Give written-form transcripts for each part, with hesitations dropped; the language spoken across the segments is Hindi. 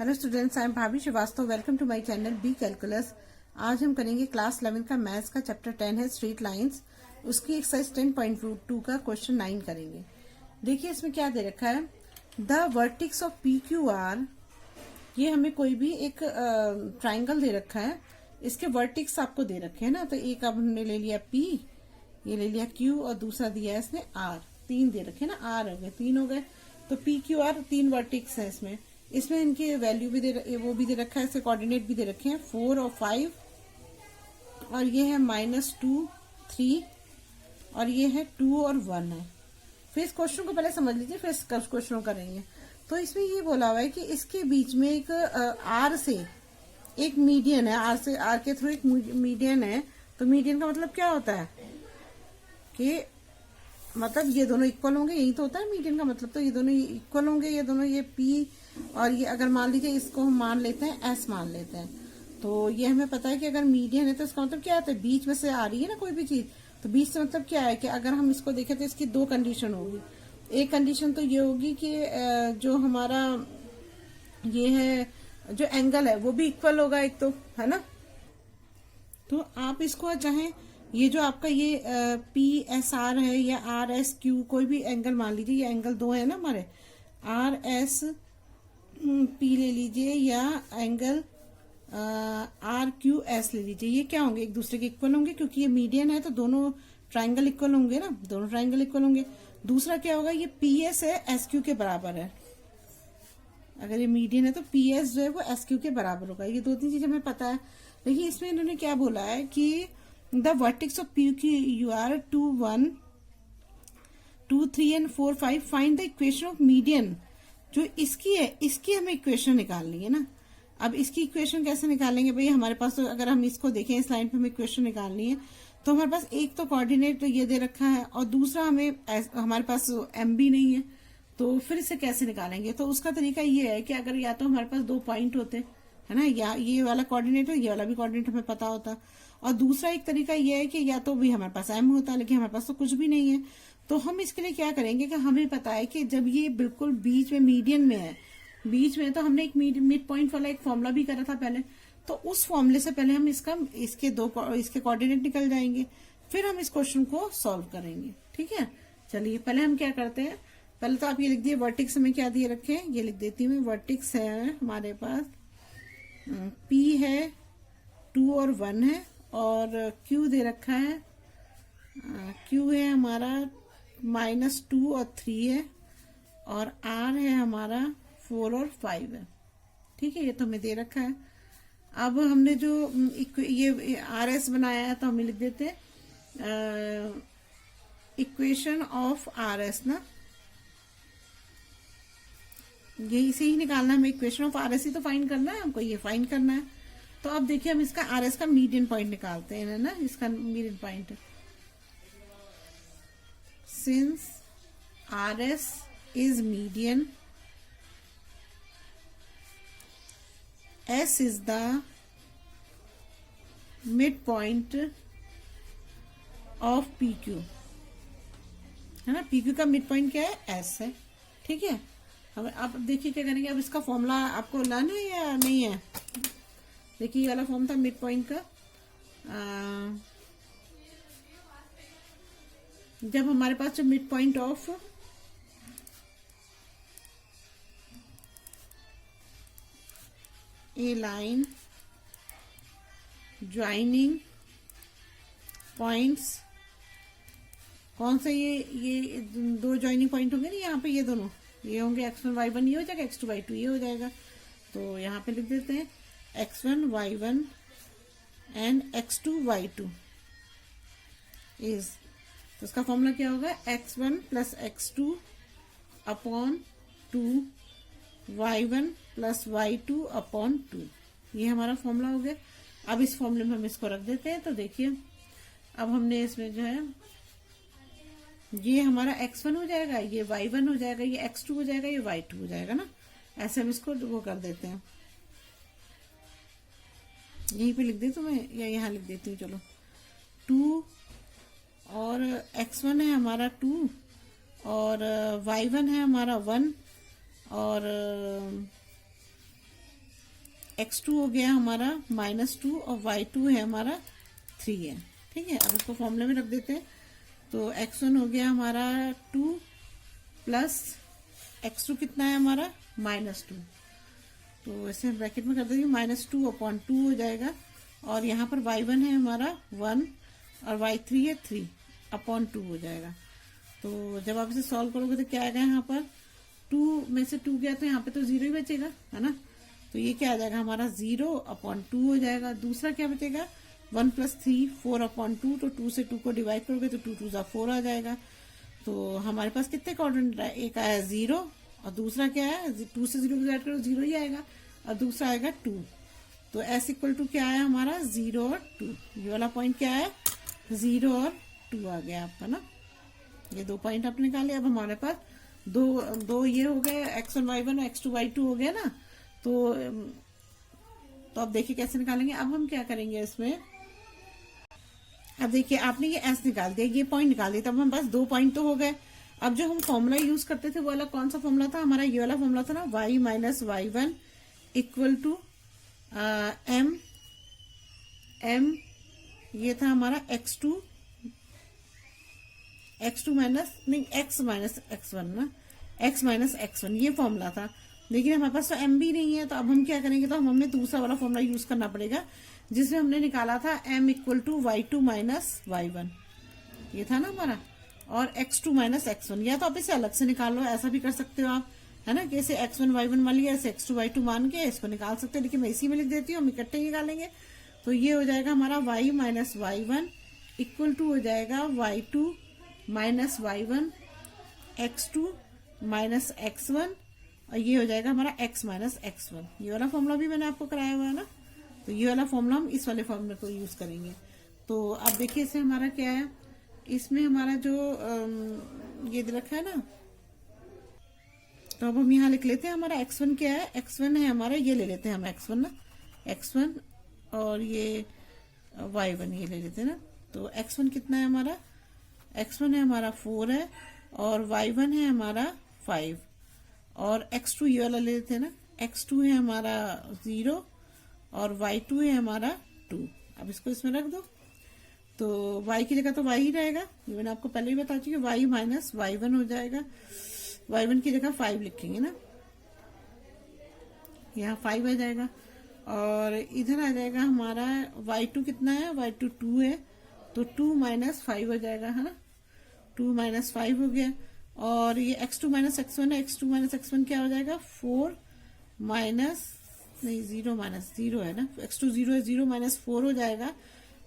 Hello students, I am Bhabhi Srivastava. Welcome to my channel B calculus. आज हम करेंगे क्लास 11 का मैथ्स का चैप्टर 10 है स्ट्रेट लाइंस। उसकी एक्सरसाइज 10.2 का क्वेश्चन 9 करेंगे। देखिए इसमें क्या दे रखा है, the vertices of P Q R. ये हमें कोई भी एक ट्राइंगल दे रखा है, इसके वर्टिक्स आपको दे रखे हैं ना। तो एक अब हमने ले लिया पी, ये ले लिया क्यू और दूसरा दिया है इसने आर। तीन दे रखे ना, आर हो गए, तीन हो गए। तो पी क्यू आर तीन वर्टिक्स है इसमें। इसमें इनके वैल्यू भी वो भी दे रखा है, इसके कोऑर्डिनेट भी दे रखे हैं 4 और 5, और ये है -2, 3, और ये है 2 और 1 है। फिर इस क्वेश्चन को पहले समझ लीजिए, फिर इस क्वेश्चन करेंगे। तो इसमें ये बोला हुआ है कि इसके बीच में एक आर से एक मीडियन है, आर के थ्रू एक मीडियन है। तो मीडियन का मतलब क्या होता है कि मतलब ये दोनों इक्वल होंगे, यही तो होता है मीडियन का मतलब। तो ये दोनों इक्वल होंगे, ये दोनों, ये पी और ये अगर मान लीजिए इसको हम मान लेते हैं एस मान लेते हैं। तो ये हमें पता है कि अगर मीडियन है तो इसका मतलब क्या होता है, बीच में से आ रही है ना कोई भी चीज। तो बीच से मतलब क्या है कि अगर हम इसको देखें तो इसकी दो कंडीशन होगी। एक कंडीशन तो ये होगी कि जो हमारा ये है जो एंगल है वो भी इक्वल होगा, एक तो है ना। तो आप इसको चाहें ये जो आपका ये पी एस आर है या आर एस क्यू, कोई भी एंगल मान लीजिए, ये एंगल दो है ना हमारे, आर एस पी ले लीजिए या एंगल आर क्यू एस ले लीजिए। ये क्या होंगे, एक दूसरे के इक्वल होंगे क्योंकि ये मीडियन है। तो दोनों ट्राइंगल इक्वल होंगे ना, दोनों ट्राइंगल इक्वल होंगे। दूसरा क्या होगा, ये पी एस है एस क्यू के बराबर है। अगर ये मीडियन है तो पी एस जो है वो एस क्यू के बराबर होगा। ये दो तीन चीजें हमें पता है। देखिए इसमें इन्होंने क्या बोला है कि the vertex of P Q U R 2, 1, 2, 3 and 4, 5 find the equation of median. जो इसकी है, इसकी हमें इक्वेशन निकालनी है ना। अब इसकी इक्वेशन कैसे निकालेंगे भाई, हमारे पास तो अगर हम इसको देखें इस लाइन पे हमें इक्वेशन निकालनी है तो हमारे पास एक तो कोऑर्डिनेट तो ये दे रखा है और दूसरा हमारे पास एम भी नहीं है। तो फिर इसे कैसे निकालेंगे, तो उसका तरीका ये है कि अगर या तो हमारे पास दो पॉइंट होते है ना, या ये वाला कोऑर्डिनेट है, ये वाला भी कोऑर्डिनेट हमें पता होता। और दूसरा एक तरीका ये है कि या तो भी हमारे पास एम होता, लेकिन हमारे पास तो कुछ भी नहीं है। तो हम इसके लिए क्या करेंगे कि हमें पता है कि जब ये बिल्कुल बीच में मीडियन में है, बीच में, तो हमने एक मिड पॉइंट वाला एक फॉर्मूला भी करा था पहले। तो उस फॉर्मूले से पहले हम इसके कोऑर्डिनेट निकल जाएंगे, फिर हम इस क्वेश्चन को सॉल्व करेंगे। ठीक है, चलिए पहले हम क्या करते हैं। पहले तो आप ये लिख दिए वर्टिक्स में क्या दिए रखे हैं, ये लिख देती हूँ। वर्टिक्स है हमारे पास पी है 2 और 1 है, और क्यू दे रखा है, क्यू है हमारा -2 और 3 है, और आर है हमारा 4 और 5 है। ठीक है, ये तो हमें दे रखा है। अब हमने जो ये आर एस बनाया है तो हमें लिख देते हैं इक्वेशन ऑफ आर एस ना, ये इसे ही निकालना है हमें। इक्वेशन ऑफ आर एस ही तो फाइंड करना है हमको, ये फाइंड करना है। तो अब देखिए हम इसका आर एस का मीडियन पॉइंट निकालते हैं ना, इसका median point. Since R S is median, S is the mid point of P Q, है ना। पी क्यू का मिड पॉइंट क्या है, एस है। ठीक है, अब आप देखिए क्या करेंगे। अब इसका फॉर्मूला आपको लाना है या नहीं है। देखिए ये वाला फॉर्म था मिड पॉइंट का। जब हमारे पास जो mid point of A line joining points, कौन सा ये दो ज्वाइनिंग पॉइंट होंगे ना, यहाँ पे ये दोनों ये होंगे x1 y1, ये हो जाएगा x2 y2 ये हो जाएगा। तो यहाँ पे लिख देते हैं x1 y1 and x2 y2 is, तो इसका फॉर्मूला क्या होगा, x1 plus x2 upon 2 y1 plus y2 upon 2। ये हमारा फॉर्मूला हो गया। अब इस फॉर्मूले में हम इसको रख देते हैं। तो देखिए अब हमने इसमें जो है ये हमारा x1 हो जाएगा, ये y1 हो जाएगा, ये x2 हो जाएगा, ये y2 हो जाएगा ना। ऐसे हम इसको वो कर देते हैं, यहीं पे लिख दे तो मैं, या यहाँ लिख देती हूँ। चलो 2 और x1 है हमारा 2 और y1 है हमारा 1 और x2 हो गया हमारा -2 और y2 है हमारा 3 है। ठीक है, अब इसको फॉर्मूले में रख देते हैं। तो x1 हो गया हमारा 2 प्लस x2 कितना है हमारा -2, तो ऐसे ब्रैकेट में कर देंगे -2/2 हो जाएगा। और यहाँ पर y1 है हमारा 1 और y3 है 3/2 हो जाएगा। तो जब आप इसे सॉल्व करोगे तो क्या आएगा, यहाँ पर 2 में से 2 गया तो यहाँ पे तो 0 ही बचेगा, है ना। तो ये क्या आ जाएगा हमारा 0/2 हो जाएगा। दूसरा क्या बचेगा 1 + 3 4/2, तो 2 से 2 को डिवाइड करोगे तो 2 2 4 आ जाएगा। तो हमारे पास कितने कोऑर्डिनेट है, एक आया 0 और दूसरा क्या है 2 से 0 डिवाइड करो 0 ही आएगा और दूसरा आएगा 2। तो s = क्या आया हमारा 0 और 2। ये वाला पॉइंट क्या है 0 और 2 आ गया आपका ना। ये 2 पॉइंट आपने निकाले। अब हमारे पास दो ये हो गए x1 y1 और x2 y2 हो गया ना। तो अब देखिए कैसे निकालेंगे। अब हम क्या करेंगे इसमें, अब देखिए आपने ये s निकाल दिया, ये पॉइंट निकाल दिया, तब हमारे पास 2 पॉइंट तो हो गए। अब जो हम फॉर्मूला यूज करते थे वो वाला कौन सा फॉर्मूला था हमारा, ये वाला फॉर्मूला था ना, y - y1 = m ये था हमारा x2 माइनस नहीं x - x1 ना, x - x1 ये फॉर्मूला था। लेकिन हमारे पास तो m भी नहीं है, तो अब हम क्या करेंगे, तो हमें दूसरा वाला फॉर्मूला यूज करना पड़ेगा जिसमें हमने निकाला था m = y2 - y1, ये था ना हमारा, और x2 - x1। या तो आप इसे अलग से निकाल लो, ऐसा भी कर सकते हो आप, है ना, कि इसे x1 y1 मान लिया, इसे x2 y2 मान के इसको निकाल सकते हो। लेकिन मैं इसी में लिख देती हूँ, हम इकट्ठे ही निकालेंगे। तो ये हो जाएगा हमारा y - y1 = हो जाएगा y2 - y1 x2 - x1, और ये हो जाएगा हमारा x - x1। ये वाला फॉर्मूला भी मैंने आपको कराया हुआ है ना। तो ये वाला फॉर्मूला हम इस वाले फॉर्मूले को यूज करेंगे। तो अब देखिए इससे हमारा क्या है, इसमें हमारा जो ये दे रखा है ना, तो अब हम यहाँ लिख लेते हैं हमारा x1 क्या है, x1 है हमारा, ये ले लेते हैं हम x1 ना, x1 और ये y1 ये ले लेते हैं ना। तो x1 कितना है हमारा, x1 है हमारा 4 है और y1 है हमारा 5, और x2 ये वाला ले लेते हैं ना, x2 है हमारा 0 और y2 है हमारा 2। अब इसको इसमें रख दो, तो y की जगह तो y ही रहेगा, ये मैंने आपको पहले ही बता चुकी, y - y1 हो जाएगा। y1 की जगह 5 लिखेंगे ना, यहाँ 5 आ जाएगा, और इधर आ जाएगा हमारा y2 कितना है, y2 2 है, तो 2 - 5 हो जाएगा, है ना, 2 - 5 हो गया। और ये x2 - x1 है, x2 - x1 क्या हो जाएगा 4 माइनस नहीं 0 - 0 है ना, x2 0 है, 0 - 4 हो जाएगा,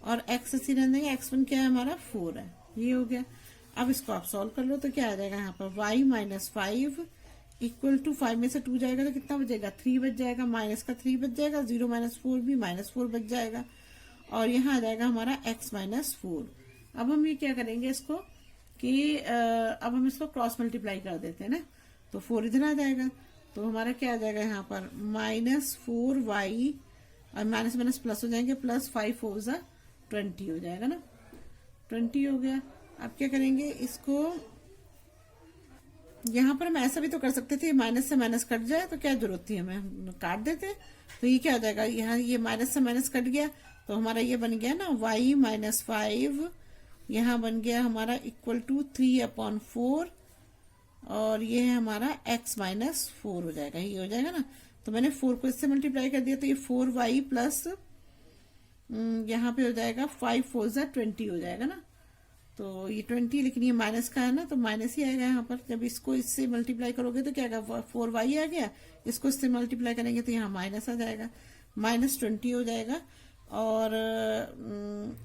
और x ऐसे रहने देंगे, x1 क्या है हमारा 4 है, ये हो गया। अब इसको आप सॉल्व कर लो तो क्या आ जाएगा यहाँ पर y - 5 = 5 में से 2 जाएगा तो कितना बचेगा 3 बच जाएगा, माइनस का 3 बच जाएगा, 0 - 4 भी -4 बच जाएगा, और यहाँ आ जाएगा हमारा x - 4। अब हम ये क्या करेंगे इसको कि अब हम इसको क्रॉस मल्टीप्लाई कर देते हैं ना, तो 4 इधर आ जाएगा, तो हमारा क्या आ जाएगा यहाँ पर -4y, और माइनस माइनस प्लस हो जाएंगे, +5 4 = 20 हो जाएगा ना, 20 हो गया। अब क्या करेंगे इसको, यहाँ पर हम ऐसा भी तो कर सकते थे, माइनस से माइनस कट जाए तो क्या जरूरत थी, हमें काट देते। तो ये क्या हो जाएगा, यहाँ ये माइनस से माइनस कट गया, तो हमारा ये बन गया ना y - 5, यहाँ बन गया हमारा = 3/4, और ये है हमारा x - 4 हो जाएगा, ये हो जाएगा ना। तो मैंने 4 को इससे मल्टीप्लाई कर दिया, तो ये 4y प्लस यहाँ पे हो जाएगा 5 4 = 20 हो जाएगा ना। तो ये 20, लेकिन ये माइनस का है ना, तो माइनस ही आएगा यहाँ पर। जब इसको इससे मल्टीप्लाई करोगे तो क्या आएगा 4y आ गया, इसको इससे मल्टीप्लाई करेंगे तो यहाँ माइनस आ जाएगा, -20 हो जाएगा, और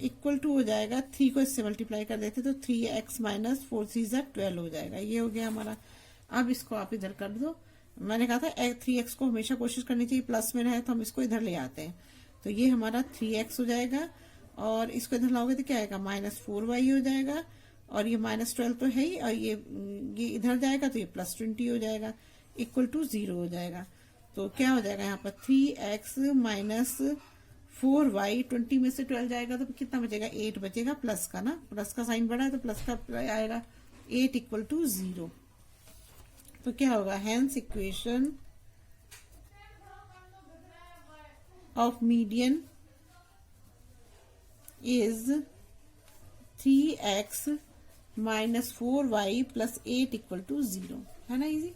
= हो जाएगा 3 को इससे मल्टीप्लाई कर देते तो 3x - 4 3 = 12 हो जाएगा, ये हो गया हमारा। अब इसको आप इधर कर दो, मैंने कहा था 3x को हमेशा कोशिश करनी चाहिए प्लस में रहे, तो हम इसको इधर ले आते हैं, तो ये हमारा 3x हो जाएगा, और इसको इधर लाओगे तो क्या आएगा -4y हो जाएगा, और ये -12 तो है ही, और ये इधर जाएगा तो ये +20 हो जाएगा, = 0 हो जाएगा। तो क्या हो जाएगा यहाँ पर 3x - 4y, 20 में से 12 जाएगा तो कितना बचेगा 8 बचेगा, प्लस का ना, प्लस का साइन बड़ा है तो प्लस का आएगा, 8 = 0। तो क्या होगा, hence equation of median is 3x minus 4y plus 8 equal to 0, है ना इजी।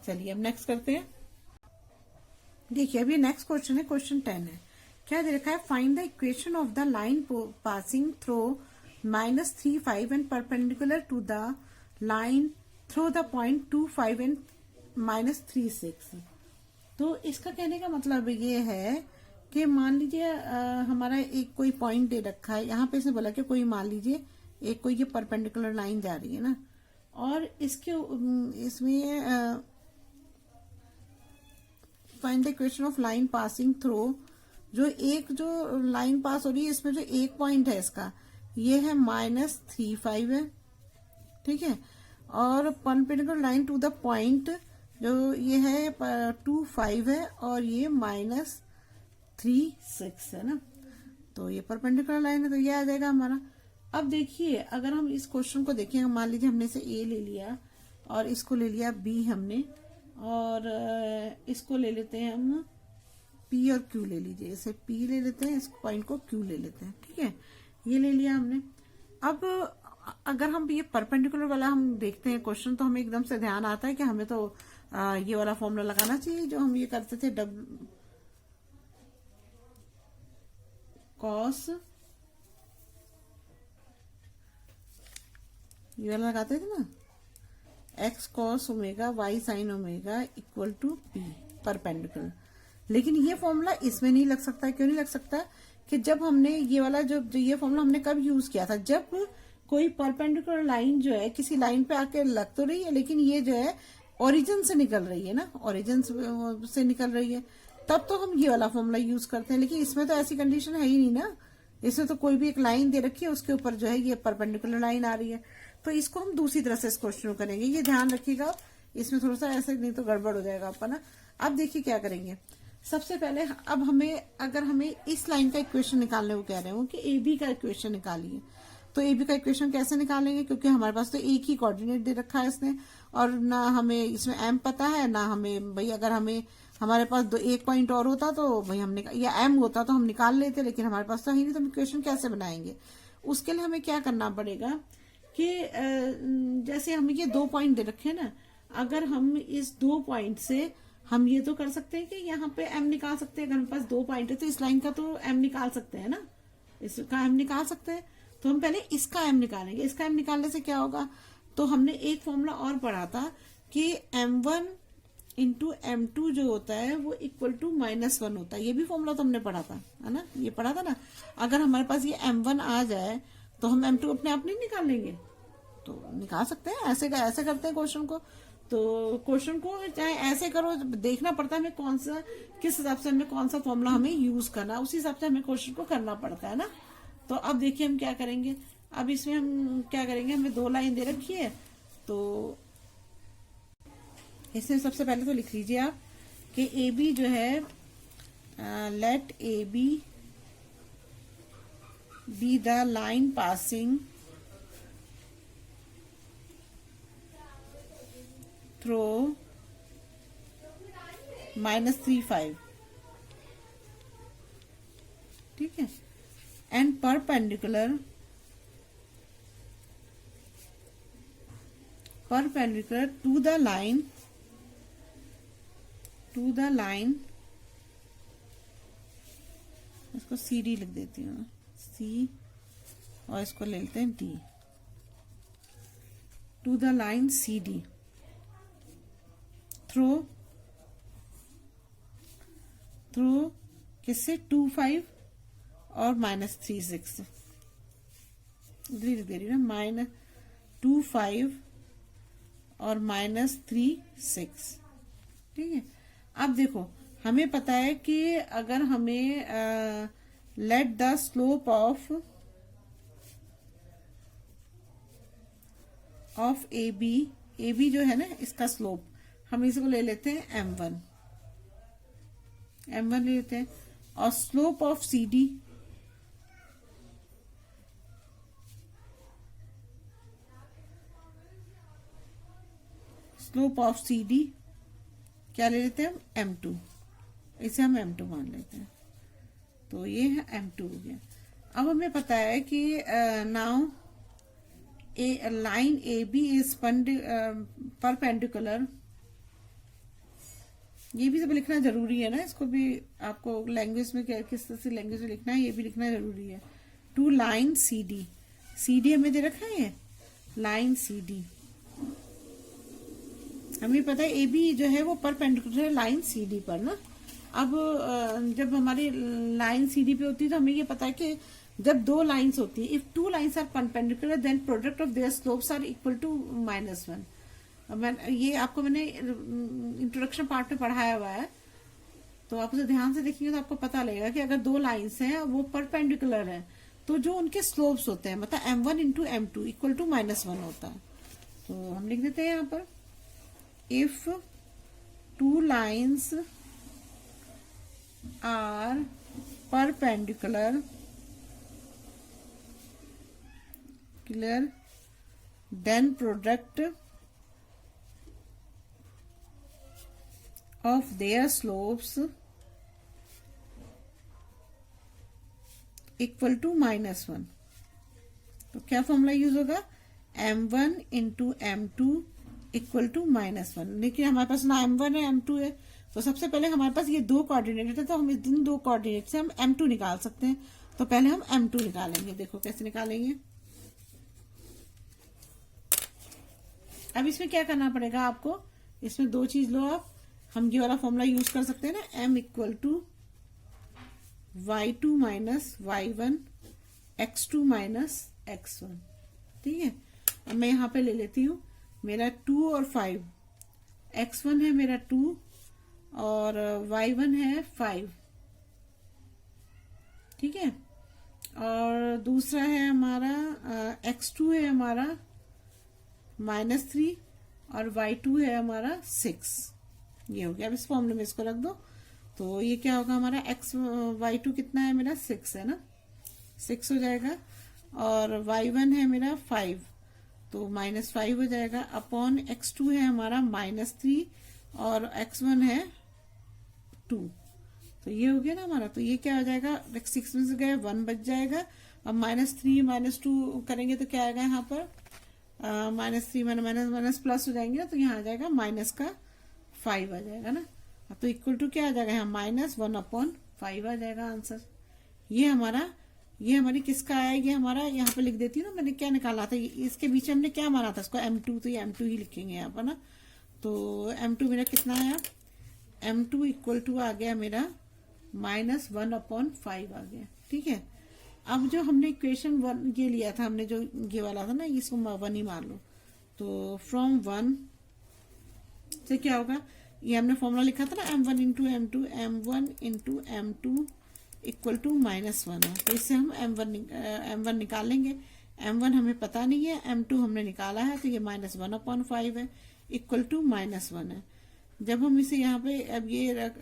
चलिए अब नेक्स्ट करते हैं। देखिए अभी नेक्स्ट क्वेश्चन है, क्वेश्चन 10 है। क्या दे रखा है, find the equation of the line passing through -3 5 and perpendicular to the line through the point 2 5 and -3 6। तो इसका कहने का मतलब ये है कि मान लीजिए हमारा एक कोई पॉइंट दे रखा है, यहाँ पे इसने बोला कि कोई मान लीजिए एक कोई ये परपेंडिकुलर लाइन जा रही है ना, और इसके इसमें find the equation of line passing through, जो लाइन पास हो रही है इसमें जो एक पॉइंट है इसका ये है -3 5 है, ठीक है, और perpendicular line to the point जो ये है 2 5 है और ये -3 6 है ना। तो ये परपेंडिकुलर लाइन है तो ये आ जाएगा हमारा। अब देखिए अगर हम इस क्वेश्चन को देखें, मान लीजिए हमने से ए ले लिया और इसको ले लिया बी हमने, और इसको ले लेते हैं हम पी और क्यू ले लीजिए, इसे पी ले लेते हैं, इस पॉइंट को क्यू ले लेते हैं, ठीक है, ये ले लिया हमने। अब अगर हम ये परपेंडिकुलर वाला हम देखते हैं क्वेश्चन तो हमें एकदम से ध्यान आता है कि हमें तो ये वाला फॉर्मूला लगाना चाहिए जो हम ये करते थे, कॉस, ये वाला लगाते थे ना, X cos omega Y sine omega equal to P perpendicular. लेकिन ये फॉर्मूला इसमें नहीं लग सकता। क्यों नहीं लग सकता, कि जब हमने ये वाला जो ये फॉर्मूला हमने कब यूज किया था, जब कोई परपेंडिकुलर लाइन जो है किसी लाइन पे आके लग तो रही है लेकिन ये जो है ओरिजिन से निकल रही है ना, ओरिजिन से निकल रही है, तब तो हम ये वाला फॉर्मूला यूज करते हैं। लेकिन इसमें तो ऐसी कंडीशन है ही नहीं ना, इसमें तो कोई भी एक लाइन दे रखी है उसके ऊपर जो है ये परपेंडिकुलर लाइन आ रही है। तो इसको हम दूसरी तरह से इस क्वेश्चन को करेंगे, ये ध्यान रखिएगा, इसमें थोड़ा सा ऐसे नहीं तो गड़बड़ हो जाएगा आपका ना। अब देखिए क्या करेंगे, सबसे पहले अब अगर हमें इस लाइन का इक्वेशन निकालने को कह रहे हो कि ए बी का इक्वेशन निकालिए, तो ए बी का इक्वेशन कैसे निकालेंगे, क्योंकि हमारे पास तो एक ही कोऑर्डिनेट दे रखा है इसने, और ना हमें इसमें एम पता है ना हमें, भाई अगर हमारे पास एक पॉइंट और होता तो भाई हम या एम होता तो हम निकाल लेते, लेकिन हमारे पास तो है नहीं, तो हम इक्वेशन कैसे बनाएंगे। उसके लिए हमें क्या करना पड़ेगा कि जैसे हमें ये 2 पॉइंट दे रखे हैं ना, अगर हम इस 2 पॉइंट से हम ये तो कर सकते हैं कि यहाँ पे एम निकाल सकते हैं, अगर हमारे पास 2 पॉइंट है तो इस लाइन का तो एम निकाल सकते हैं ना, इसका एम निकाल सकते हैं। तो हम पहले इसका एम निकालेंगे। इसका एम निकालने से क्या होगा, तो हमने एक फॉर्मूला और पढ़ा था कि m1 इंटू m2 जो होता है वो इक्वल टू -1 होता है, ये भी फॉर्मूला तो हमने पढ़ा था, है ना, ये पढ़ा था ना। अगर हमारे पास ये m1 आ जाए तो हम m2 अपने आप नहीं निकाल लेंगे, तो निकाल सकते हैं, ऐसे करते हैं क्वेश्चन को। तो क्वेश्चन को चाहे ऐसे करो, देखना पड़ता है हमें किस हिसाब से हमें कौन सा फॉर्मूला हमें यूज करना, उसी हिसाब से हमें क्वेश्चन को करना पड़ता है ना। तो अब देखिए हम क्या करेंगे, अब इसमें हम क्या करेंगे, हमें 2 लाइन दे रखी है, तो इसमें सबसे पहले तो लिख लीजिए आप कि ए बी जो है, let A B the line passing through -3 5, ठीक है, and perpendicular to the line, इसको सी डी लिख देती हूँ, सी, और इसको ले लेते हैं D, to the line C D through किससे 2 5 और -3 6, इधर लिख दे रही हूँ ना, -2 5 और -3 6, ठीक है। अब देखो हमें पता है कि अगर हमें let the slope of A B जो है ना, इसका स्लोप हम इसको ले लेते हैं m1 ले लेते हैं, और स्लोप ऑफ सी डी क्या ले लेते हैं हम m2, इसे हम m2 मान लेते हैं, तो ये है M2 हो गया। अब हमें पता है कि now line AB is perpendicular, ये भी सब लिखना जरूरी है ना, इसको भी आपको लैंग्वेज में क्या किस तरह से लैंग्वेज में लिखना है ये भी लिखना जरूरी है। टू लाइन CD, CD हमें दे रखा है, लाइन CD हमें पता है AB जो है वो परपेंडिकुलर है लाइन CD पर ना। अब जब हमारी लाइन CD पे होती है तो हमें ये पता है कि जब दो लाइंस होती है, if two lines are perpendicular then product of their slopes are equal to -1। ये आपको मैंने इंट्रोडक्शन पार्ट में पढ़ाया हुआ है, तो आप उसे ध्यान से देखेंगे तो आपको पता लगेगा कि अगर दो लाइंस हैं वो परपेंडिकुलर है तो जो उनके स्लोप्स होते हैं मतलब M1 into M2 equal to -1 होता है। तो हम लिख देते हैं यहाँ पर if two lines are perpendicular then product of their slopes equal to -1। तो क्या फॉर्मूला यूज होगा, M1 into M2 equal to -1। लेकिन हमारे पास ना M1 है M2 है, तो सबसे पहले हमारे पास ये दो कोऑर्डिनेट है, तो हम इन दो कोऑर्डिनेट से हम M2 निकाल सकते हैं। तो पहले हम M2 निकालेंगे, देखो कैसे निकालेंगे। अब इसमें क्या करना पड़ेगा आपको, इसमें दो चीज लो आप, हम ये वाला फॉर्मूला यूज कर सकते हैं ना, M equal to y2 minus y1 x2 minus x1। ठीक है, अब मैं यहां पे ले लेती हूं मेरा 2 और 5, x1 है मेरा 2 और y1 है 5। ठीक है, और दूसरा है हमारा x2 है हमारा -3 और y2 है हमारा 6। ये हो गया। अब इस फॉर्मूले में इसको रख दो, तो ये क्या होगा हमारा y2 कितना है मेरा 6 है ना, 6 हो जाएगा, और y1 है मेरा 5 तो -5 हो जाएगा, अपॉन x2 है हमारा -3 और x1 है 2। तो ये हो गया ना हमारा। तो ये क्या हो जाएगा, 6 में से गए 1 बच जाएगा, अब -3 -2 करेंगे तो क्या आएगा यहाँ पर -3 माइनस प्लस हो जाएंगे ना, तो यहाँ आ जाएगा माइनस का 5 आ जाएगा ना। तो इक्वल टू क्या आ जाएगा यहाँ -1/5 आ जाएगा आंसर। ये हमारी किसका आया, ये हमारा यहाँ पे लिख देती हूँ ना, मैंने क्या निकाला था, इसके बीच हमने क्या माना था इसको M2, तो ये M2 ही लिखेंगे यहाँ पर ना। तो M2 मेरा कितना आया, M2 इक्वल टू आ गया मेरा -1/5 आ गया। ठीक है, अब जो हमने इक्वेशन 1 ये लिया था, हमने जो ये वाला था ना, इसको 1 ही मान लो। तो फ्रॉम 1 से क्या होगा, ये हमने फॉर्मूला लिखा था ना M1 into M2 equal to -1 है, तो इससे हम M1 निकाल लेंगे। M1 हमें पता नहीं है, M2 हमने निकाला है, तो ये -1/5 है इक्वल टू -1 है। जब हम इसे यहाँ पे अब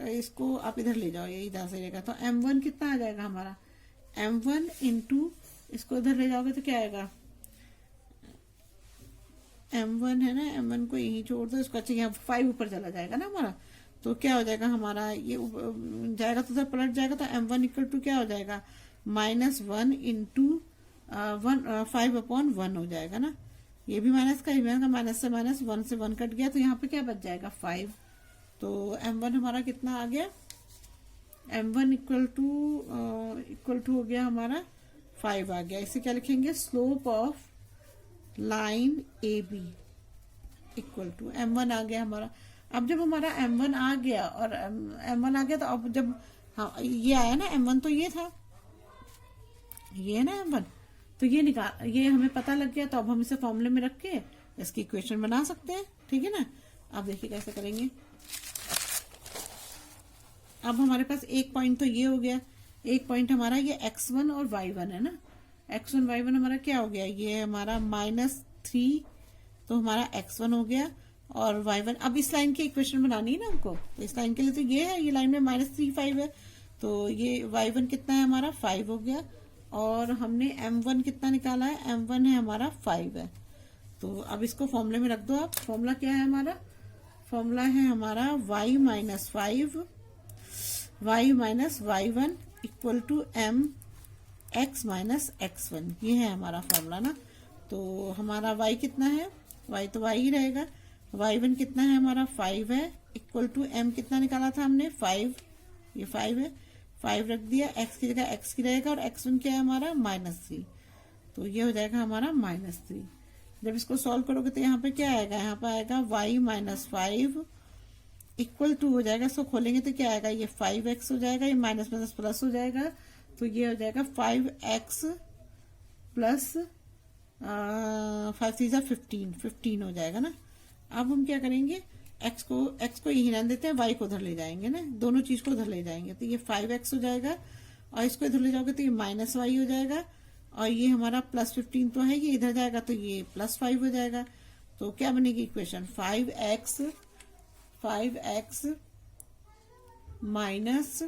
इसको आप इधर ले जाओ, ये इधर से रहेगा, तो M1 कितना आ जाएगा हमारा, M1 इंटू इसको इधर ले जाओगे तो क्या आएगा, M1 है ना, M1 को यहीं छोड़ दो इसको, अच्छा यहाँ 5 ऊपर चला जाएगा ना हमारा, तो क्या हो जाएगा हमारा, ये जाएगा तो उधर पलट जाएगा, तो M1 इक्वल टू क्या हो जाएगा -1 इंटू 5/1 हो जाएगा ना। ये भी माइनस का ही, माइनस से माइनस 1 से 1 कट गया, तो यहाँ पे क्या बच जाएगा 5। तो M1 हमारा कितना आ गया, M1 इक्वल टू हो गया हमारा 5 आ गया। इसे क्या लिखेंगे, slope of line AB equal to M1 आ गया हमारा। अब जब हमारा M1 आ गया और M1 आ गया, तो अब जब ये आया ना M1, तो ये था, ये है ना M1, तो ये हमें पता लग गया, तो अब हम इसे फॉर्मूले में रख के इसकी इक्वेशन बना सकते हैं। ठीक है ना, अब देखिए कैसे करेंगे। अब हमारे पास एक पॉइंट तो ये हो गया, एक पॉइंट हमारा ये x1 और y1 है ना, x1 y1 हमारा क्या हो गया, ये हमारा -3, तो हमारा x1 हो गया और y1। अब इस लाइन की इक्वेशन बनानी है ना हमको, तो इस लाइन के लिए तो ये है, ये लाइन में -3 5 है, तो ये y1 कितना है हमारा 5 हो गया, और हमने M1 कितना निकाला है, M1 है हमारा 5 है। तो अब इसको फॉर्मूले में रख दो आप। फॉर्मूला क्या है हमारा, फॉर्मूला है हमारा y - 5 y - y1 equal to M X minus X one, ये है हमारा फॉर्मूला ना। तो हमारा y कितना है, y तो y ही रहेगा। y1 कितना है हमारा 5 है, इक्वल टू m कितना निकाला था हमने 5, ये 5 है, 5 रख दिया, x की जगह x की रहेगा और x1 क्या है हमारा -3, तो ये हो जाएगा हमारा -3। जब इसको सॉल्व करोगे तो यहाँ पे क्या आएगा, यहाँ पे आएगा y माइनस 5 इक्वल टू हो जाएगा, इसको खोलेंगे तो क्या आएगा, ये 5x हो जाएगा, ये माइनस माइनस प्लस हो जाएगा, तो ये हो जाएगा 5x प्लस 5 3 15 हो जाएगा ना। अब हम क्या करेंगे, x को यही रहने देते हैं, y को उधर ले जाएंगे ना, दोनों चीज को उधर ले जाएंगे, तो ये 5x हो जाएगा और इसको इधर ले जाओगे तो ये -y हो जाएगा और ये हमारा +15 तो है, ये इधर जाएगा तो ये +5 हो जाएगा। तो क्या बनेगी इक्वेशन, 5x माइनस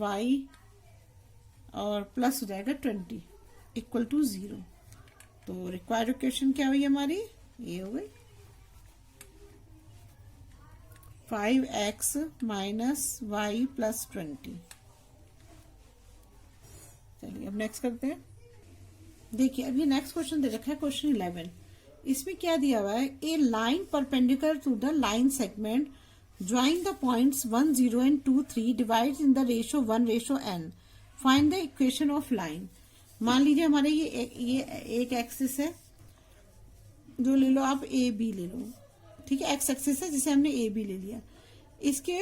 y और प्लस हो जाएगा 20 इक्वल टू 0। तो रिक्वायर्ड इक्वेशन क्या हुई हमारी, ये हो गई 5x माइनस y प्लस 20। चलिए अब नेक्स्ट करते हैं। देखिए अब ये नेक्स्ट क्वेश्चन दे रखा है, क्वेश्चन 11। इसमें क्या दिया हुआ है, a line perpendicular to the line segment join the points 1 0 and 2 3 divide in the ratio 1:n, find the equation of line. मान लीजिए हमारे ये एक एक्सिस है, जो ले लो आप ए बी ले लो, ठीक है, एक्स एक्सिस है जिसे हमने ए बी ले लिया, इसके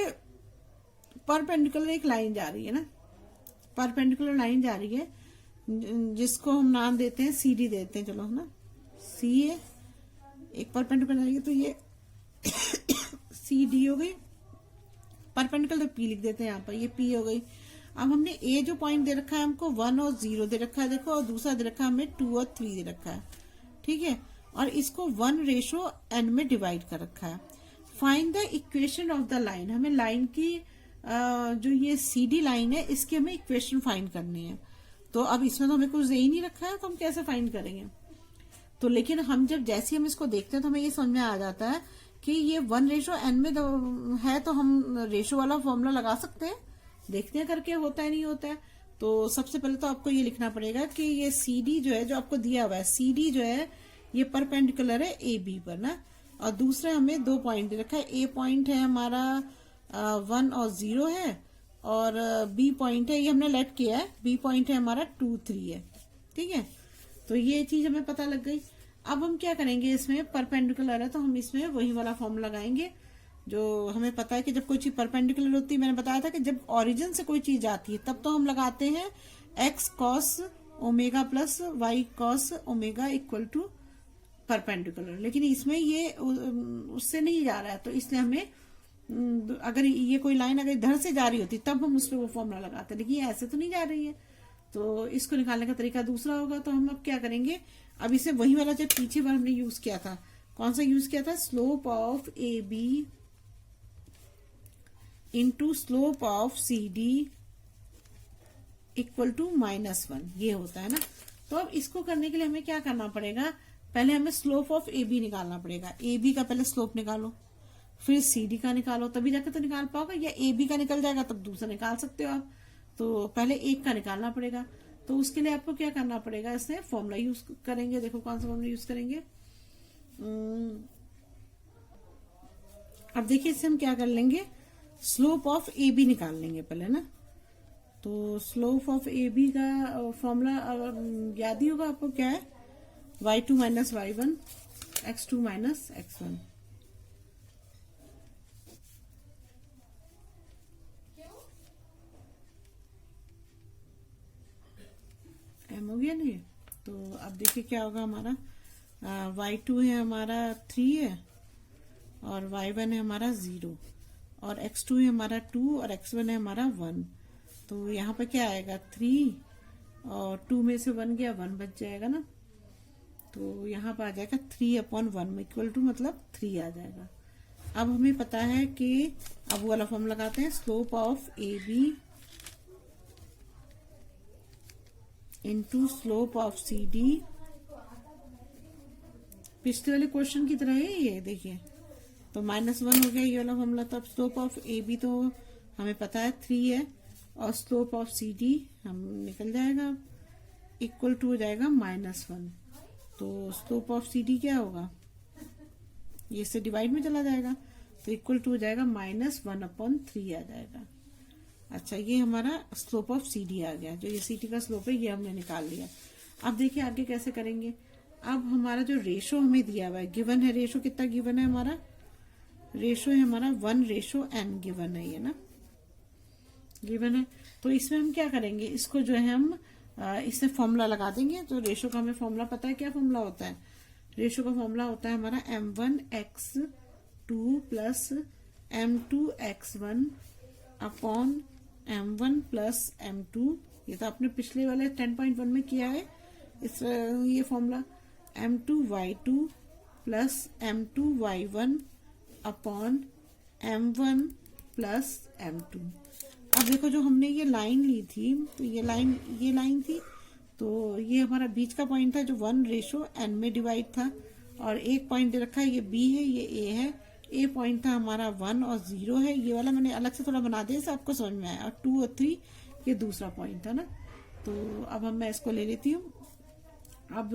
परपेंडिकुलर एक लाइन जा रही है ना, परपेंडिकुलर लाइन जा रही है जिसको हम नाम देते हैं सी डी देते हैं, चलो ना सी है, एक परपेंडिकुलर है तो ये सी डी हो गई, परपेंडिकुलर तो पी लिख देते हैं यहाँ पर, ये पी हो गई। अब हमने ए जो पॉइंट दे रखा है हमको 1 और 0 दे रखा है देखो, और दूसरा दे रखा है हमें 2 और 3 दे रखा है, ठीक है, और इसको 1:n में डिवाइड कर रखा है। Find the equation of the line, हमें लाइन की जो ये सी डी लाइन है इसकी हमें इक्वेशन फाइंड करनी है। तो अब इसमें तो हमें कुछ दे ही नहीं रखा है, तो हम कैसे फाइंड करेंगे। तो लेकिन हम जब जैसे हम इसको देखते हैं तो हमें ये समझ में आ जाता है कि ये 1:n में है, तो हम रेशो वाला फॉर्मूला लगा सकते हैं, देखते हैं करके होता है नहीं होता है। तो सबसे पहले तो आपको ये लिखना पड़ेगा कि ये सी डी जो है, जो आपको दिया हुआ है सी डी जो है ये परपेंडिकुलर है ए बी पर ना, और दूसरा हमें 2 पॉइंट दे रखा है, ए पॉइंट है हमारा 1 और 0 है, और बी पॉइंट है, ये हमने लेट किया है, बी पॉइंट है हमारा 2 3 है, ठीक है। तो ये चीज हमें पता लग गई। अब हम क्या करेंगे, इसमें परपेंडिकुलर है तो हम इसमें वही वाला फॉर्म लगाएंगे जो हमें पता है कि जब कोई चीज परपेंडिकुलर होती है, मैंने बताया था कि जब ओरिजिन से कोई चीज आती है तब तो हम लगाते हैं x cos omega plus y cos omega equal to perpendicular, लेकिन इसमें ये उससे नहीं जा रहा है, तो इसलिए हमें अगर ये कोई लाइन अगर इधर से जा रही होती तब हम उसमें वो फॉर्मूला लगाते, लेकिन ये ऐसे तो नहीं जा रही है, तो इसको निकालने का तरीका दूसरा होगा। तो हम अब क्या करेंगे, अब इसे वही वाला जो पीछे बार हमने यूज किया था, कौन सा यूज किया था, slope of A B into slope of C D equal to -1, ये होता है ना। तो अब इसको करने के लिए हमें क्या करना पड़ेगा, पहले हमें स्लोप ऑफ ए बी निकालना पड़ेगा, ए बी का पहले स्लोप निकालो, फिर सी डी का निकालो, तभी जाकर तो निकाल पाओगे, या ए बी का निकल जाएगा तब दूसरा निकाल सकते हो आप, तो पहले एक का निकालना पड़ेगा। तो उसके लिए आपको क्या करना पड़ेगा, इससे फॉर्मूला यूज करेंगे, देखो कौन सा फॉर्मूला यूज करेंगे। अब देखिए इससे हम क्या कर लेंगे, स्लोप ऑफ ए बी निकाल लेंगे पहले ना। तो स्लोप ऑफ ए बी का फॉर्मूला याद ही होगा आपको, क्या है, y2 minus y1 x2 minus x1। M हो गया नहीं, तो अब देखिए क्या होगा हमारा, y2 है हमारा 3 है, और y1 है हमारा 0, और x2 है हमारा 2, और x1 है हमारा 1। तो यहाँ पे क्या आएगा 3, और 2 में से 1 गया, 1 बच जाएगा ना, तो यहाँ पे आ जाएगा 3/1 इक्वल टू मतलब 3 आ जाएगा। अब हमें पता है कि अब वाला फॉर्म लगाते हैं, slope of A B into slope of C D, पिछले वाले क्वेश्चन की तरह है ये, देखिए तो -1 हो गया ये वाला फॉर्मूला। तो अब स्लोप ऑफ ए बी तो हमें पता है 3 है, और स्लोप ऑफ सी डी हम निकल जाएगा, इक्वल टू हो जाएगा -1। तो स्लोप ऑफ सी डी क्या होगा, ये से डिवाइड में चला जाएगा, तो इक्वल टू हो जाएगा -1/3 आ जाएगा। अच्छा, ये हमारा स्लोप ऑफ सी डी आ गया। जो ये सी डी का स्लोप है ये हमने निकाल लिया। अब देखिए आगे कैसे करेंगे। अब हमारा जो रेशो हमें दिया हुआ है, गिवन है रेशो, कितना गिवन है हमारा, रेशो है हमारा 1:n गिवन है, ये ना गिवन है। तो इसमें हम क्या करेंगे, इसको जो है हम इससे फॉर्मूला लगा देंगे। तो रेशो का हमें फॉर्मूला पता है, क्या फॉर्मूला होता है, रेशो का फॉर्मूला होता है हमारा m1x2 plus m2x1 upon m1 plus m2। ये तो आपने पिछले वाले 10.1 में किया है इस ये formula, m2y2 plus m2y1 upon m1 plus m2। अब देखो जो हमने ये लाइन ली थी, तो ये लाइन थी, तो ये हमारा बीच का पॉइंट था जो 1:n में डिवाइड था, और एक पॉइंट दे रखा है, ये b है, ये a है। a पॉइंट था हमारा 1 और 0 है, ये वाला मैंने अलग से थोड़ा बना दिया, आपको समझ में आया। और 2 और 3 ये दूसरा पॉइंट था ना। तो अब मैं इसको ले लेती हूँ। अब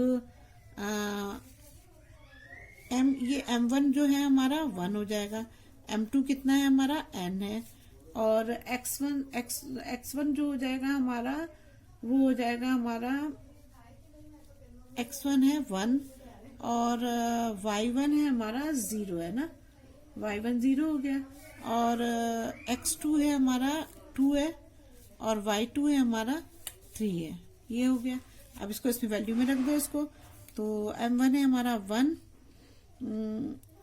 ये m1 जो है हमारा 1 हो जाएगा, m2 कितना है हमारा n है, और x1 जो हो जाएगा हमारा, वो हो जाएगा हमारा x1 है 1 और y1 है हमारा 0 है ना, y1 0 हो गया, और x2 है हमारा 2 है, और y2 है हमारा 3 है, ये हो गया। अब इसको इसमें वैल्यू में रख दो इसको। तो m1 है हमारा 1,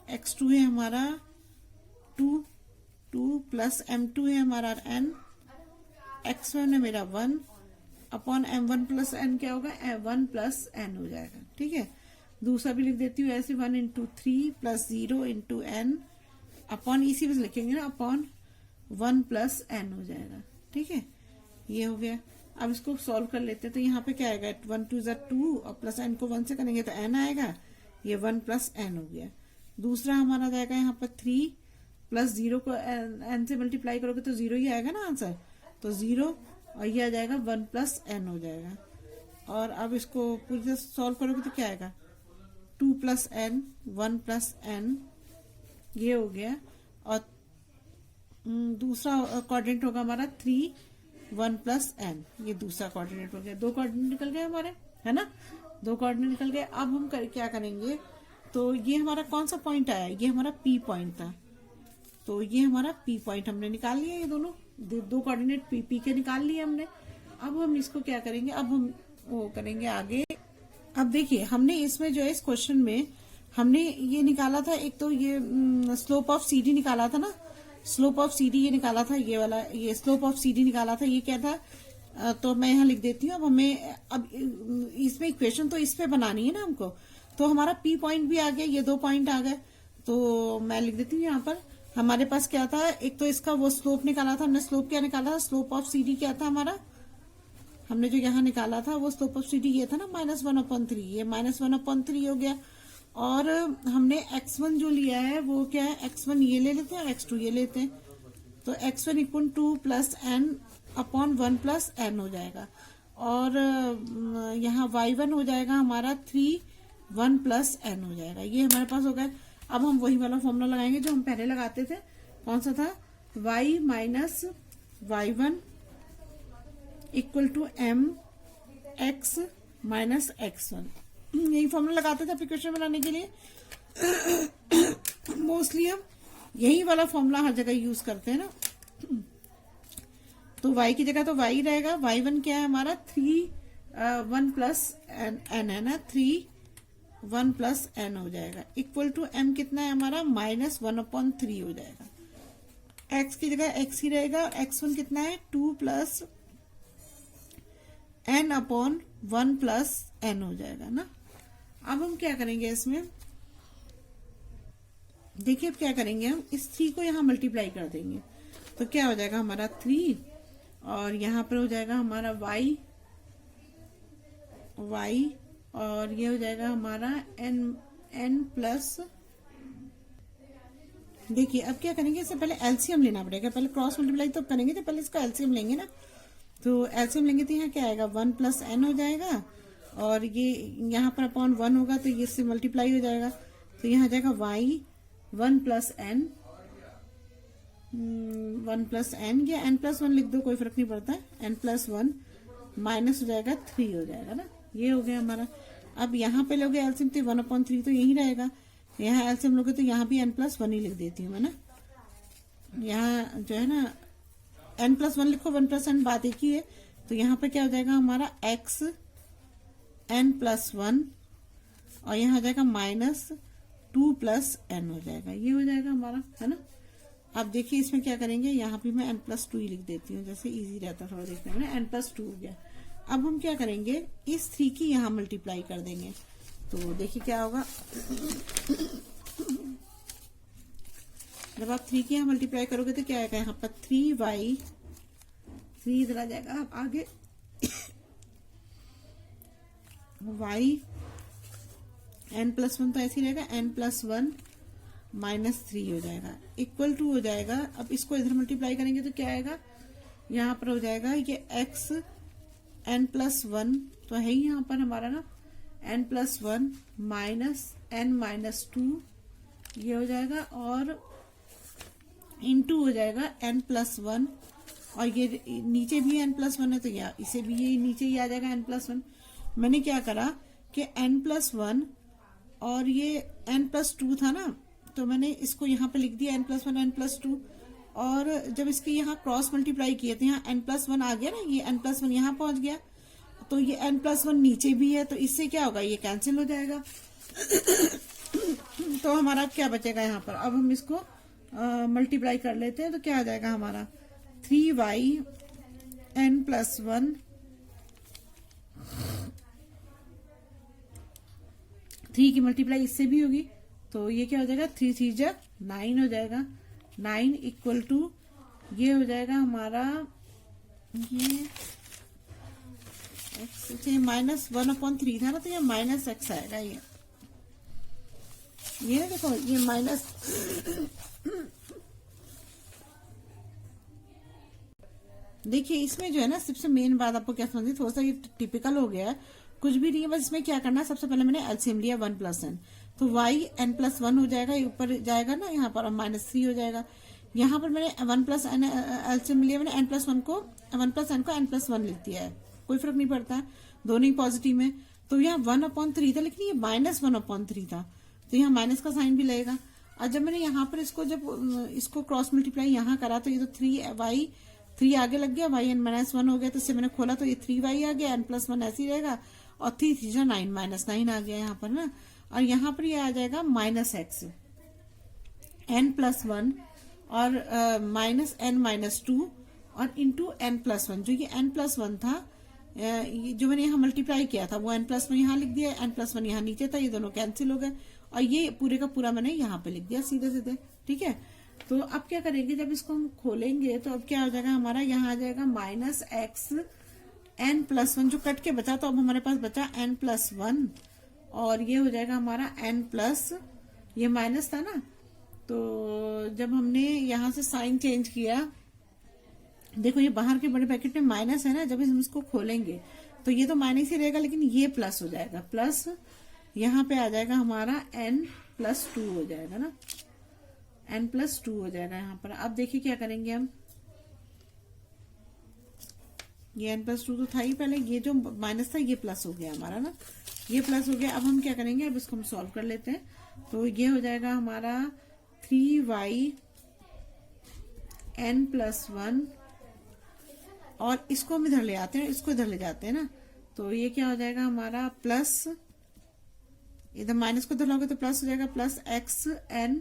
x2 है हमारा 2 प्लस m2 है हमारा n, x1 है मेरा 1 अपॉन m1 प्लस n क्या होगा, 1 प्लस n हो जाएगा। ठीक है, दूसरा भी लिख देती हूँ ऐसे, 1 × 3 प्लस 0 × n अपॉन, इसी में लिखेंगे ना, अपॉन 1 प्लस n हो जाएगा। ठीक है, ये हो गया। अब इसको सॉल्व कर लेते हैं। तो यहाँ पे क्या आएगा, 1 2 = 2 और प्लस n को 1 से करेंगे तो n आएगा, ये 1 प्लस n हो गया। दूसरा हमारा जाएगा यहाँ पर 3 प्लस 0 को n से मल्टीप्लाई करोगे तो 0 ही आएगा ना आंसर, तो 0, और ये आ जाएगा 1 प्लस n हो जाएगा। और अब इसको पूरी तरह सॉल्व करोगे तो क्या आएगा, 2 प्लस n 1 प्लस n, ये हो गया। और दूसरा कोऑर्डिनेट होगा हमारा 3 1 प्लस n, ये दूसरा कोऑर्डिनेट हो गया। 2 कोऑर्डिनेट निकल गए हमारे, है ना, 2 कोऑर्डिनेट निकल गए। अब हम क्या करेंगे, तो ये हमारा कौन सा पॉइंट आया, ये हमारा p पॉइंट था, तो ये हमारा p पॉइंट हमने निकाल लिया। ये दोनों 2 कोऑर्डिनेट p के निकाल लिए हमने। अब हम इसको क्या करेंगे, अब हम वो करेंगे आगे। अब देखिए हमने इसमें जो है, इस क्वेश्चन में हमने ये निकाला था, एक तो ये स्लोप ऑफ सी डी निकाला था ना, स्लोप ऑफ सी डी ये निकाला था, ये वाला, ये स्लोप ऑफ सी डी निकाला था। ये क्या था, तो मैं यहाँ लिख देती हूँ। अब हमें अब इसमें इक्वेशन तो इस पे बनानी है ना हमको, तो हमारा p पॉइंट भी आ गया, ये 2 पॉइंट आ गए। तो मैं लिख देती हूँ यहाँ पर, हमारे पास क्या था, एक तो इसका वो स्लोप निकाला था हमने। स्लोप क्या निकाला था, स्लोप ऑफ सी डी क्या था हमारा, हमने जो यहाँ निकाला था वो स्लोप ऑफ सी डी ये था ना, -1/3, ये -1/3 हो गया। और हमने x1 जो लिया है वो क्या है, x1 ये ले लेते हैं और x2 ये लेते हैं, तो x1 = 2 plus n upon 1 plus n हो जाएगा। और यहाँ y1 हो जाएगा हमारा 3 1 प्लस n हो जाएगा, ये हमारे पास हो गया। अब हम वही वाला फॉर्मूला लगाएंगे जो हम पहले लगाते थे, कौन सा था, y माइनस y1 equal to mx minus x1, यही फॉर्मूला लगाते थे इक्वेशन बनाने के लिए। मोस्टली हम यही वाला फॉर्मूला हर जगह यूज करते हैं ना। तो y की जगह तो y रहेगा, y1 क्या है हमारा 1 प्लस n है ना, 3 1 प्लस n हो जाएगा, इक्वल टू m कितना है हमारा, -1/3 हो जाएगा। x की जगह x ही रहेगा, और x1 कितना है 2 plus n upon 1 plus n हो जाएगा ना। अब हम क्या करेंगे इसमें, देखिए अब क्या करेंगे, हम इस 3 को यहाँ मल्टीप्लाई कर देंगे, तो क्या हो जाएगा हमारा 3, और यहाँ पर हो जाएगा हमारा y, और ये हो जाएगा हमारा n प्लस, देखिए अब क्या करेंगे, इससे पहले एलसीएम लेना पड़ेगा। पहले क्रॉस मल्टीप्लाई तो करेंगे तो पहले इसका एलसीएम लेंगे ना। तो एलसीएम लेंगे तो यहाँ क्या आएगा, 1 + n हो जाएगा, और ये यहाँ पर अपॉन 1 होगा तो ये इससे मल्टीप्लाई हो जाएगा। तो यहाँ आ जाएगा y 1 + n, 1 + n, या n + 1 लिख दो, कोई फर्क नहीं पड़ता है। n + 1 माइनस हो जाएगा 3 हो जाएगा ना। ये हो गया हमारा। अब यहाँ पे लोगे एलसीएम तो 1/3 तो यही रहेगा। यहाँ एलसीएम लोगे तो यहाँ भी n + 1 ही लिख देती हूँ मैं ना। यहाँ जो है ना n + 1 लिखो, 1 + n बात एक ही है। तो यहाँ पे क्या हो जाएगा हमारा x n + 1, और यहाँ हो जाएगा -2 + n हो जाएगा। ये हो जाएगा हमारा, है ना। अब देखिए इसमें क्या करेंगे, यहाँ भी मैं n + 2 ही लिख देती हूँ, जैसे इजी रहता थोड़ा देखने में। n + 2 हो गया। अब हम क्या करेंगे, इस 3 की यहाँ मल्टीप्लाई कर देंगे। तो देखिए क्या होगा, जब आप 3 की यहाँ मल्टीप्लाई करोगे तो क्या आएगा, यहाँ पर 3y, 3 इधर आ जाएगा। अब आगे y n + 1 तो ऐसे ही रहेगा, n + 1 -3 हो जाएगा, इक्वल टू हो जाएगा। अब इसको इधर मल्टीप्लाई करेंगे तो क्या आएगा, यहाँ पर हो जाएगा ये x n + 1 तो है ही यहाँ पर हमारा ना, n + 1 -n - 2 ये हो जाएगा, और इनटू हो जाएगा n + 1, और ये नीचे भी n + 1 है तो या इसे भी ये नीचे ही आ जाएगा n + 1। मैंने क्या करा कि n + 1 और ये n + 2 था ना, तो मैंने इसको यहाँ पे लिख दिया n + 1 n + 2, और जब इसके यहाँ क्रॉस मल्टीप्लाई किए तो यहाँ n + 1 आ गया ना, ये n + 1 यहाँ पहुंच गया, तो ये n + 1 नीचे भी है, तो इससे क्या होगा, ये कैंसिल हो जाएगा। तो हमारा क्या बचेगा यहाँ पर, अब हम इसको मल्टीप्लाई कर लेते हैं तो क्या आ जाएगा हमारा, 3y n + 1, 3 की मल्टीप्लाई इससे भी होगी, तो ये क्या हो जाएगा, 3 3 जा 9 हो जाएगा। 9 इक्वल टू ये हो जाएगा हमारा, ये x -1/3 था ना, तो ये -x आएगा। ये देखो ये माइनस, देखिए इसमें जो है ना सबसे मेन बात आपको क्या समझी, थोड़ा सा ये टिपिकल हो गया है, कुछ भी नहीं है, बस इसमें क्या करना है, सबसे पहले मैंने एलसीएम लिया 1 + n, तो y n + 1 हो जाएगा, ये ऊपर जाएगा ना, यहाँ पर -3 हो जाएगा। यहाँ पर मैंने 1 + n एलसीएम लिया, मैंने n + 1 को 1 + n को n + 1 लिख दिया है, कोई फर्क नहीं पड़ता है, दोनों ही पॉजिटिव में। तो यहाँ 1/3 था, लेकिन ये -1/3 था, तो यहाँ माइनस का साइन भी लगेगा। और जब मैंने यहाँ पर इसको क्रॉस मल्टीप्लाई यहाँ करा तो ये तो 3y 3 आगे लग गया, y n - 1 हो गया, तो इससे मैंने खोला तो ये 3y आ गया, n + 1 ऐसे ही रहेगा, और 3 3 9 -9 आ गया यहाँ पर ना। और यहाँ पर ये आ जाएगा -x n + 1 और -n - 2 और इंटू n + 1, जो ये n + 1 था, जो मैंने यहाँ मल्टीप्लाई किया था वो n + 1 यहाँ लिख दिया, n + 1 यहाँ नीचे था, ये दोनों कैंसिल हो गए, और ये पूरे का पूरा मैंने यहाँ पे लिख दिया सीधे सीधे। ठीक है, तो अब क्या करेंगे, जब इसको हम खोलेंगे तो अब क्या हो जाएगा हमारा, यहाँ आ जाएगा -x n + 1 जो कट के बचा, तो अब हमारे पास बचा n + 1, और ये हो जाएगा हमारा n प्लस, ये माइनस था ना, तो जब हमने यहाँ से साइन चेंज किया, देखो ये बाहर के बड़े पैकेट में माइनस है ना, जब हम इसको खोलेंगे तो ये तो माइनस ही रहेगा, लेकिन ये प्लस हो जाएगा, प्लस यहाँ पे आ जाएगा हमारा n + 2 हो जाएगा ना, n + 2 हो जाएगा यहाँ पर। अब देखिए क्या करेंगे हम, ये n + 2 तो था ही पहले, ये जो माइनस था ये प्लस हो गया हमारा ना, ये प्लस हो गया। अब हम क्या करेंगे, अब इसको हम सॉल्व कर लेते हैं, तो ये हो जाएगा हमारा 3y n + 1, और इसको हम इधर ले आते हैं, इसको इधर ले जाते हैं ना, तो ये क्या हो जाएगा हमारा प्लस, इधर माइनस को इधर लाओगे तो प्लस हो जाएगा, प्लस x n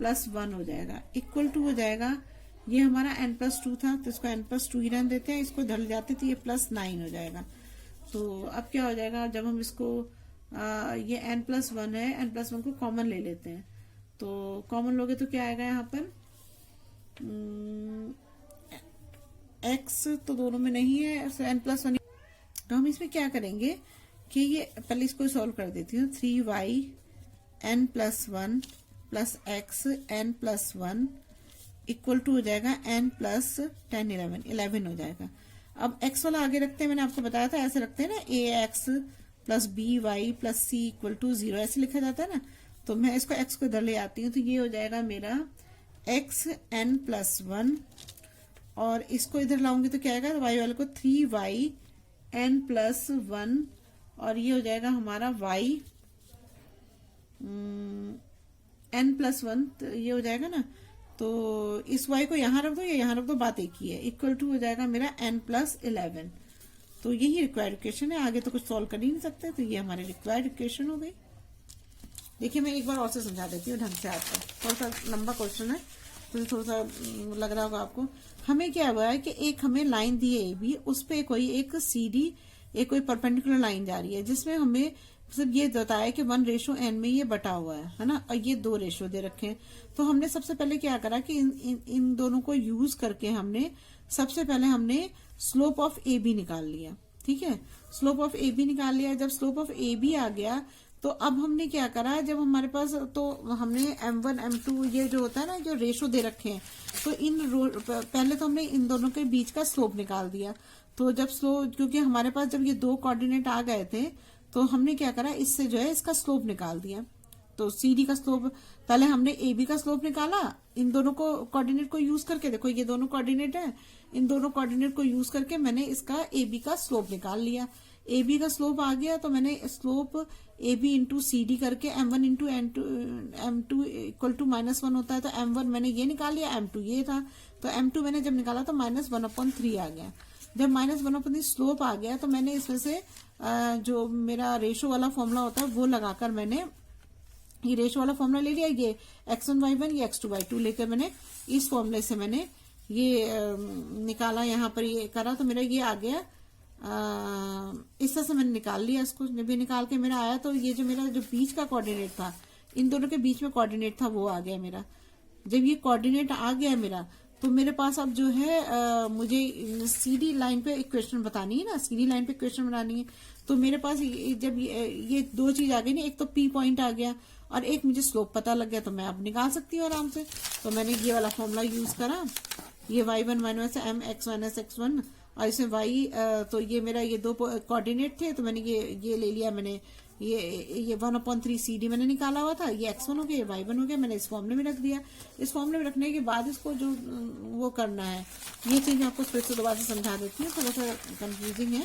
+ 1 हो जाएगा, इक्वल टू हो जाएगा, ये हमारा n + 2 था, तो इसको n + 2 ही रहने देते हैं, इसको इधर ले जाते हैं तो ये +9 हो जाएगा। तो अब क्या हो जाएगा, जब हम इसको ये n + 1 है, n + 1 को कॉमन ले लेते हैं, तो कॉमन लोगे तो क्या आएगा यहाँ पर, x तो दोनों में नहीं है, n + 1, तो हम इसमें क्या करेंगे कि ये पहले इसको सॉल्व कर देती हूँ, 3y n + 1 plus X N plus one equal to हो जाएगा n प्लस 10 11 हो जाएगा। अब x वाला आगे रखते हैं, मैंने आपको बताया था ऐसे रखते हैं ना, a x plus B Y plus C equal to 0 ऐसे लिखा जाता है ना। तो मैं इसको x को इधर ले आती हूँ, तो ये हो जाएगा मेरा x n प्लस 1 और इसको इधर लाऊंगी तो क्या आएगा, y वाले को 3y n प्लस 1 और ये हो जाएगा हमारा y n प्लस 1, तो ये हो जाएगा ना। तो इस y को यहां रख दो या यहां रख दो, बात एक ही है। इक्वल टू हो जाएगा मेरा n प्लस 11। तो यही रिक्वायर्ड इक्वेशन है, आगे तो कुछ सॉल्व कर ही नहीं सकते। तो ये हमारी रिक्वायर्ड इक्वेशन हो गई। देखिए मैं एक बार और से समझा देती हूँ ढंग से आपको, थोड़ा सा लंबा क्वेश्चन है तो थोड़ा सा लग रहा होगा आपको। हमें क्या हुआ है कि एक हमें लाइन दी है AB, उस पे कोई एक CD एक कोई परपेंडिकुलर लाइन जा रही है, जिसमें हमें सिर्फ ये बताया कि 1:n में ये बटा हुआ है ना, और ये 2 रेशो दे रखे हैं। तो हमने सबसे पहले क्या करा कि इन दोनों को यूज करके हमने सबसे पहले हमने स्लोप ऑफ AB निकाल लिया। ठीक है, स्लोप ऑफ AB निकाल लिया। जब स्लोप ऑफ AB आ गया तो अब हमने क्या करा, जब हमारे पास तो हमने M1 M2 ये जो होता है ना, जो रेशो दे रखे हैं, तो पहले तो हमने इन दोनों के बीच का स्लोप निकाल दिया। तो जब क्योंकि हमारे पास जब ये 2 कोऑर्डिनेट आ गए थे तो हमने क्या करा, इससे जो है इसका स्लोप निकाल दिया। तो CD का स्लोप पहले हमने AB का स्लोप निकाला, इन दोनों को कोऑर्डिनेट को यूज करके। देखो ये दोनों कोऑर्डिनेट है, इन दोनों कोऑर्डिनेट को यूज करके मैंने इसका AB का स्लोप निकाल लिया। AB का स्लोप आ गया तो मैंने स्लोप AB इंटू CD करके M1 into M2 equal to -1 होता है, तो M1 मैंने ये निकाल लिया, M2 ये था, तो M2 मैंने जब निकाला तो -1/3 आ गया। जब -1/3 स्लोप आ गया तो मैंने इसमें से जो मेरा रेशो वाला फॉर्मूला होता है वो लगाकर मैंने ये रेशो वाला फॉर्मूला ले लिया। ये x1 y1 ये x2 y2 लेकर मैंने इस फॉर्मूले से मैंने ये निकाला, यहाँ पर ये करा तो मेरा ये आ गया। इस तरह से मैंने निकाल लिया इसको। जब ये निकाल के मेरा आया तो ये जो मेरा जो बीच का कोऑर्डिनेट था, इन दोनों के बीच में कोऑर्डिनेट था, वो आ गया मेरा। जब ये कोऑर्डिनेट आ गया मेरा तो मेरे पास अब जो है मुझे CD लाइन पे इक्वेशन बतानी है ना, CD लाइन पे इक्वेशन बनानी है। तो मेरे पास जब ये 2 चीज आ गई ना, एक तो P पॉइंट आ गया और एक मुझे स्लोप पता लग गया, तो मैं अब निकाल सकती हूँ आराम से। तो मैंने ये वाला फॉर्मूला यूज करा, ये y1 minus m x minus x1 और इसमें y तो ये मेरा ये 2 कोऑर्डिनेट थे, तो मैंने ये ले लिया। मैंने ये 1/3 CD मैंने निकाला हुआ था, ये x1 हो गया, ये y1 हो गया, मैंने इस फॉर्मूले में रख दिया। इस फॉर्मूले में रखने के बाद इसको जो वो करना है, ये चीज मैं आपको फिर से दोबारा से समझा देती हूँ, थोड़ा सा कंफ्यूजिंग है।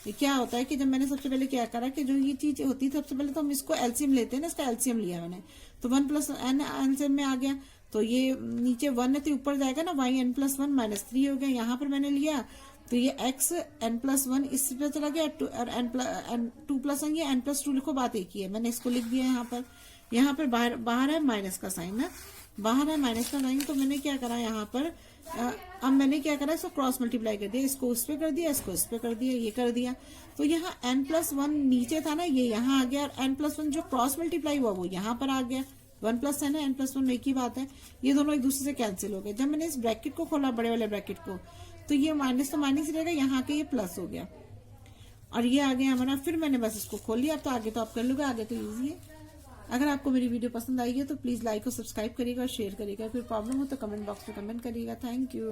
ये क्या होता है कि जब मैंने सबसे पहले क्या करा कि जो ये चीज होती है, सबसे पहले तो हम इसको एलसीएम लेते हैं ना, इसका एलसीएम लिया मैंने, तो 1 + n एलसीएम में आ गया। तो ये नीचे 1 है तो ऊपर जाएगा ना, y n + 1 -3 हो गया। यहाँ पर मैंने लिया तो ये x n + 1 इस पे चला गया, और n2 + 1 ये n + 2 लिखो, बात एक ही है। मैंने इसको लिख दिया यहाँ पर बाहर है माइनस का साइन ना, बाहर है माइनस का साइन। तो मैंने क्या करा यहाँ पर, अब मैंने क्या करा, इसको क्रॉस मल्टीप्लाई कर दिया, इसको उस पे कर दिया, इसको इस पे कर दिया, ये कर दिया। तो यहाँ n + 1 नीचे था ना, ये यहाँ आ गया, और n + 1 जो क्रॉस मल्टीप्लाई हुआ वो यहाँ पर आ गया। 1 + n है, n + 1 एक ही बात है, ये दोनों एक दूसरे से कैंसिल हो गए। जब मैंने इस ब्रैकेट को खोला, बड़े वाले ब्रैकेट को, तो ये माइनस तो माइनस ही रहेगा, यहाँ के ये प्लस हो गया और ये आ गया हमारा। फिर मैंने बस इसको खोल लिया। अब तो आगे तो आप कर लोगे, आगे तो इजी है। अगर आपको मेरी वीडियो पसंद आई है तो प्लीज लाइक और सब्सक्राइब करिएगा और शेयर करिएगा। फिर प्रॉब्लम हो तो कमेंट बॉक्स में कमेंट करिएगा। Thank you.